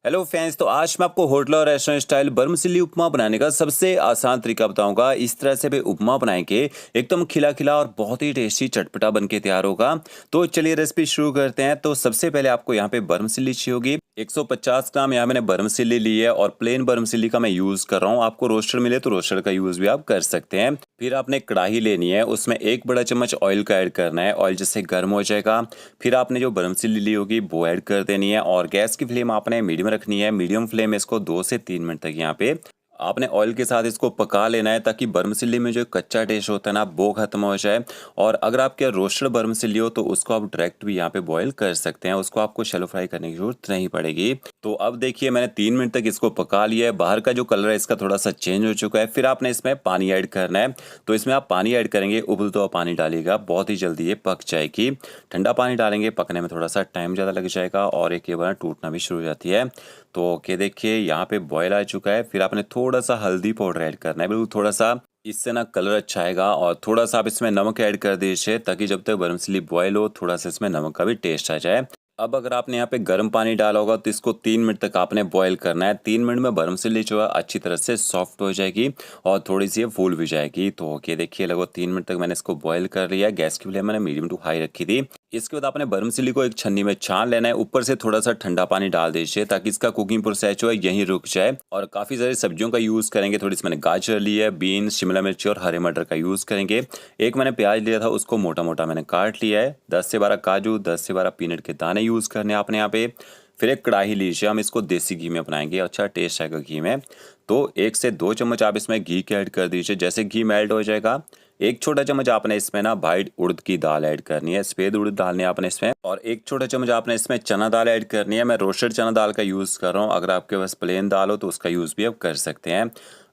Hello friends, तो आज मैं आपको होटल और रेस्टोरेंट स्टाइल बर्मसिली उपमा बनाने का सबसे आसान तरीका बताऊंगा। इस तरह से भी उपमा बनाएंगे एकदम खिला खिला और बहुत ही टेस्टी चटपटा बन के तैयार होगा। तो चलिए रेसिपी शुरू करते हैं। तो सबसे पहले आपको यहाँ पे बर्मसिली चाहिए होगी। 150 ग्राम यहाँ मैंने बर्मसिली ली है और प्लेन बर्मसिली का मैं यूज कर रहा हूँ। आपको रोस्टर मिले तो रोस्टर का यूज भी आप कर सकते हैं। फिर आपने कढ़ाई लेनी है, उसमें 1 बड़ा चम्मच ऑयल का ऐड करना है। ऑयल जैसे गर्म हो जाएगा फिर आपने जो बर्मसिली ली होगी वो ऐड कर देनी है और गैस की फ्लेम आपने मीडियम रखनी है। मीडियम फ्लेम में इसको 2 से 3 मिनट तक यहाँ पे आपने ऑयल के साथ इसको पका लेना है, ताकि बर्मसिली में जो कच्चा टेस्ट होता है ना वो खत्म हो जाए। और अगर आपके रोस्टेड बर्मसिली हो तो उसको आप डायरेक्ट भी यहाँ पे बॉईल कर सकते हैं, उसको आपको शैलो फ्राई करने की जरूरत नहीं पड़ेगी। तो अब देखिए मैंने 3 मिनट तक इसको पका लिया है। बाहर का जो कलर है इसका थोड़ा सा चेंज हो चुका है। फिर आपने इसमें पानी ऐड करना है। तो इसमें आप पानी ऐड करेंगे, उबलता हुआ पानी डालिएगा, बहुत ही जल्दी ये पक जाएगी। ठंडा पानी डालेंगे, पकने में थोड़ा सा टाइम ज़्यादा लग जाएगा और एक ये बार टूटना भी शुरू हो जाती है। तो ओके, देखिए यहाँ पे बॉयल आ चुका है। फिर आपने थोड़ा सा हल्दी पाउडर ऐड करना है, बिल्कुल थोड़ा सा, इससे ना कलर अच्छा आएगा। और थोड़ा सा आप इसमें नमक ऐड कर दीजिए, ताकि जब तक बर्मसिली बॉयल हो थोड़ा सा इसमें नमक का भी टेस्ट आ जाए। अब अगर आपने यहाँ पे गर्म पानी डाला होगा तो इसको 3 मिनट तक आपने बॉयल करना है। 3 मिनट में बर्मसिली जो है अच्छी तरह से सॉफ्ट हो जाएगी और थोड़ी सी ये फूल भी जाएगी। तो ओके, देखिए लगभग 3 मिनट तक मैंने इसको बॉयल कर लिया। गैस की फ्लेम मैंने मीडियम टू हाई रखी थी। इसके बाद आपने बर्मसिली को एक छन्नी में छान लेना है। ऊपर से थोड़ा सा ठंडा पानी डाल दीजिए, ताकि इसका कुकिंग प्रोसेस जो है यहीं रुक जाए। और काफ़ी सारी सब्जियों का यूज़ करेंगे। थोड़ी सी मैंने गाजर ली है, बीन्स, शिमला मिर्ची और हरे मटर का यूज़ करेंगे। एक मैंने प्याज लिया था, उसको मोटा मोटा मैंने काट लिया है। 10 से 12 काजू, 10 से 12 पीनट के दाने यूज़ करने हैं आपने यहाँ पे। फिर एक कढ़ाई लीजिए, हम इसको देसी घी में बनाएंगे, अच्छा टेस्ट आएगा घी में। तो 1 से 2 चम्मच आप इसमें घी के ऐड कर दीजिए। जैसे घी मेल्ट हो जाएगा, 1 छोटा चम्मच आपने इसमें ना वाइट उड़द की दाल ऐड करनी है, सफेद उड़द डालनी है आपने इसमें। और 1 छोटा चम्मच आपने इसमें चना दाल ऐड करनी है। मैं रोस्टेड चना दाल का यूज़ कर रहा हूँ, अगर आपके पास प्लेन दाल हो तो उसका यूज़ भी आप कर सकते हैं।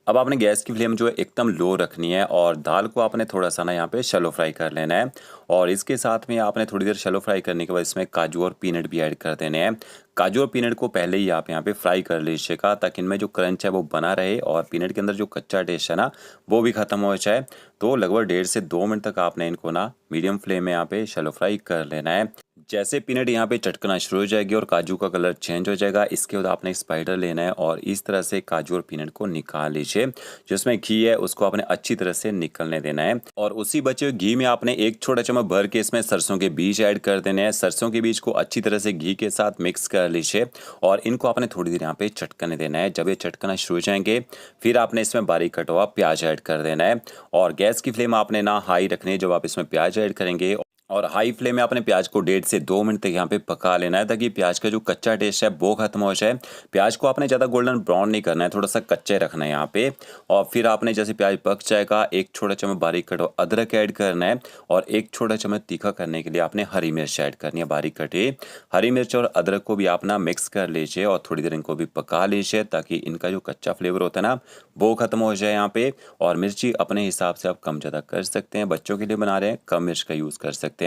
अब आपने गैस की फ्लेम जो है एकदम लो रखनी है और दाल को आपने थोड़ा सा ना यहाँ पे शैलो फ्राई कर लेना है। और इसके साथ में आपने थोड़ी देर शैलो फ्राई करने के बाद इसमें काजू और पीनट भी ऐड कर देने हैं। काजू और पीनट को पहले ही आप यहाँ पे फ्राई कर लीजिएगा, ताकि इनमें जो क्रंच है वो बना रहे और पीनट के अंदर जो कच्चा टेस्ट है ना वो भी खत्म हो जाए। तो लगभग 1.5 से 2 मिनट तक आपने इनको ना मीडियम फ्लेम में यहाँ पे शैलो फ्राई कर लेना है। जैसे पीनट यहाँ पे चटकना शुरू हो जाएगी और काजू का कलर चेंज हो जाएगा, इसके बाद आपने एक स्पाइडर लेना है और इस तरह से काजू और पीनट को निकाल लीजिए। जिसमें घी है उसको आपने अच्छी तरह से निकलने देना है। और उसी बचे हुए घी में आपने 1 छोटा चम्मच भर के इसमें सरसों के बीज ऐड कर देने हैं। सरसों के बीज को अच्छी तरह से घी के साथ मिक्स कर लीजिए और इनको आपने थोड़ी देर यहाँ पे चटकने देना है। जब ये चटकना शुरू हो जाएंगे फिर आपने इसमें बारीक कटा हुआ प्याज ऐड कर देना है। और गैस की फ्लेम आपने ना हाई रखनी है जब आप इसमें प्याज ऐड करेंगे। और हाई फ्लेम में आपने प्याज को 1.5 से 2 मिनट तक यहाँ पे पका लेना है, ताकि प्याज का जो कच्चा टेस्ट है वो खत्म हो जाए। प्याज को आपने ज़्यादा गोल्डन ब्राउन नहीं करना है, थोड़ा सा कच्चे रखना है यहाँ पे। और फिर आपने जैसे प्याज पक जाएगा 1 छोटा चम्मच बारीक कटा अदरक ऐड करना है और 1 छोटा चम्मच तीखा करने के लिए आपने हरी मिर्च ऐड करनी है बारीक कटी। हरी मिर्च और अदरक को भी आप ना मिक्स कर लीजिए और थोड़ी देर इनको भी पका लीजिए, ताकि इनका जो कच्चा फ्लेवर होता है ना वो खत्म हो जाए यहाँ पे। और मिर्ची अपने हिसाब से आप कम ज़्यादा कर सकते हैं, बच्चों के लिए बना रहे हैं कम मिर्च का यूज़ कर सकते हैं।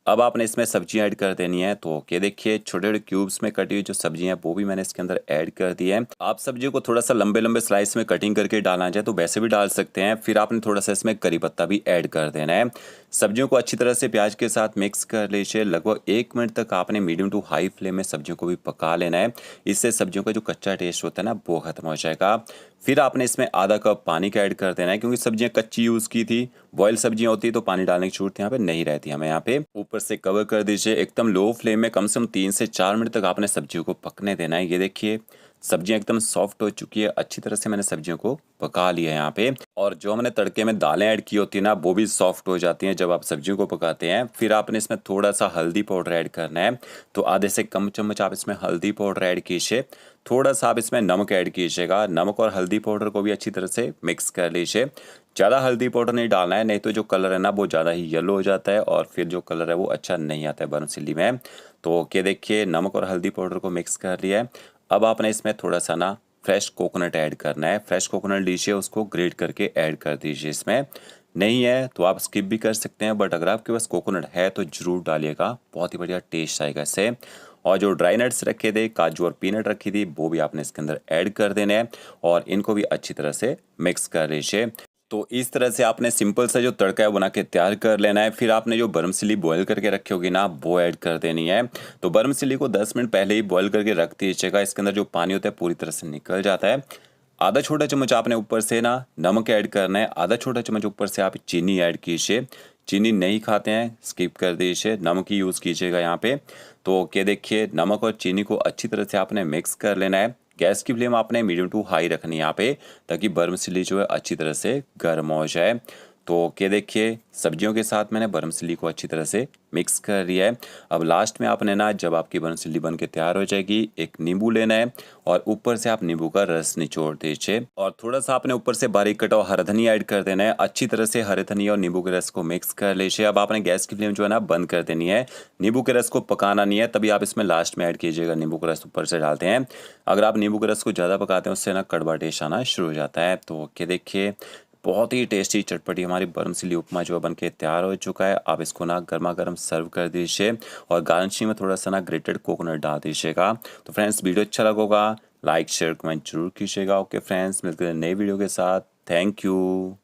अब आपने इसमें सब्जियां ऐड कर देनी है। तो ओके, देखिए छोटे छोटे क्यूब्स में कटी हुई जो सब्जियां हैं वो भी मैंने इसके अंदर ऐड कर दी है। आप सब्जियों को थोड़ा सा लंबे लंबे स्लाइस में कटिंग करके डालना चाहे तो वैसे भी डाल सकते हैं। फिर आपने थोड़ा सा इसमें करी पत्ता भी ऐड कर देना है। सब्जियों को अच्छी तरह से प्याज के साथ मिक्स कर लीजिए। लगभग 1 मिनट तक आपने मीडियम टू हाई फ्लेम में सब्जियों को भी पका लेना है। इससे सब्जियों का जो कच्चा टेस्ट होता है ना वो खत्म हो जाएगा। फिर आपने इसमें आधा कप पानी का ऐड कर देना है, क्योंकि सब्जियां कच्ची यूज़ की थी। बॉयल सब्जियां होती है तो पानी डालने की जरूरत यहाँ पे नहीं रहती हमें। यहाँ पे ऊपर से कवर कर दीजिए एकदम लो फ्लेम में। कम से कम 3 से 4 मिनट तक आपने सब्जियों को पकने देना है। ये देखिए सब्जियां एकदम सॉफ्ट हो चुकी है, अच्छी तरह से मैंने सब्जियों को पका लिया है यहाँ पे। और जो मैंने तड़के में दालें ऐड की होती है ना वो भी सॉफ्ट हो जाती हैं जब आप सब्जियों को पकाते हैं। फिर आपने इसमें थोड़ा सा हल्दी पाउडर ऐड करना है। तो आधे से कम चम्मच आप इसमें हल्दी पाउडर ऐड कीजिए। थोड़ा सा आप इसमें नमक ऐड कीजिएगा। नमक और हल्दी पाउडर को भी अच्छी तरह से मिक्स कर लीजिए। ज़्यादा हल्दी पाउडर नहीं डालना है, नहीं तो जो कलर है ना वो ज़्यादा ही येलो हो जाता है और फिर जो कलर है वो अच्छा नहीं आता है बर्मसिली में। तो ओके, देखिए नमक और हल्दी पाउडर को मिक्स कर लिया है। अब आपने इसमें थोड़ा सा ना फ्रेश कोकोनट ऐड करना है। फ्रेश कोकोनट लीजिए, उसको ग्रेट करके ऐड कर दीजिए। इसमें नहीं है तो आप स्किप भी कर सकते हैं, बट अगर आपके पास कोकोनट है तो ज़रूर डालिएगा, बहुत ही बढ़िया टेस्ट आएगा इससे। और जो ड्राई नट्स रखे थे, काजू और पीनट रखी थी, वो भी आपने इसके अंदर ऐड कर देने हैं और इनको भी अच्छी तरह से मिक्स कर लीजिए। तो इस तरह से आपने सिंपल सा जो तड़का है बना के तैयार कर लेना है। फिर आपने जो बर्मसिली बॉईल करके रखी होगी ना वो ऐड कर देनी है। तो बर्मसिली को 10 मिनट पहले ही बॉईल करके रख दीजिएगा, इसके अंदर जो पानी होता है पूरी तरह से निकल जाता है। आधा छोटा चम्मच आपने ऊपर से ना नमक ऐड करना है, आधा छोटा चम्मच ऊपर से आप चीनी ऐड कीजिए। चीनी नहीं खाते हैं स्किप कर दीजिए, नमक ही यूज़ कीजिएगा यहाँ पे। तो क्या देखिए नमक और चीनी को अच्छी तरह से आपने मिक्स कर लेना है। गैस की फ्लेम आपने मीडियम टू हाई रखनी है यहाँ पे, ताकि बर्मसिली जो है अच्छी तरह से गर्म हो जाए। तो क्या देखिए सब्जियों के साथ मैंने बर्मसिली को अच्छी तरह से मिक्स कर लिया है। अब लास्ट में आपने ना जब आपकी बर्मसिली बन के तैयार हो जाएगी एक नींबू लेना है और ऊपर से आप नींबू का रस निचोड़ दीजिए और थोड़ा सा आपने ऊपर से बारीक कटा हुआ हरा धनिया ऐड कर देना है। अच्छी तरह से हरे धनिया और नींबू के रस को मिक्स कर लीजिए। अब आपने गैस की फ्लेम जो है ना बंद कर देनी है। नींबू के रस को पकाना नहीं है, तभी आप इसमें लास्ट में ऐड कीजिएगा। नींबू का रस ऊपर से डालते हैं। अगर आप नींबू के रस को ज़्यादा पकाते हैं उससे ना कड़वा टेस्ट आना शुरू हो जाता है। तो क्या देखिए बहुत ही टेस्टी चटपटी हमारी बर्मसिली उपमा जो है बनके तैयार हो चुका है। आप इसको ना गर्मा गर्म सर्व कर दीजिए और गार्निशिंग में थोड़ा सा ना ग्रेटेड कोकोनट डाल दीजिएगा। तो फ्रेंड्स वीडियो अच्छा लगा होगा लाइक शेयर कमेंट जरूर कीजिएगा। ओके फ्रेंड्स मिलते हैं नए वीडियो के साथ। Thank you.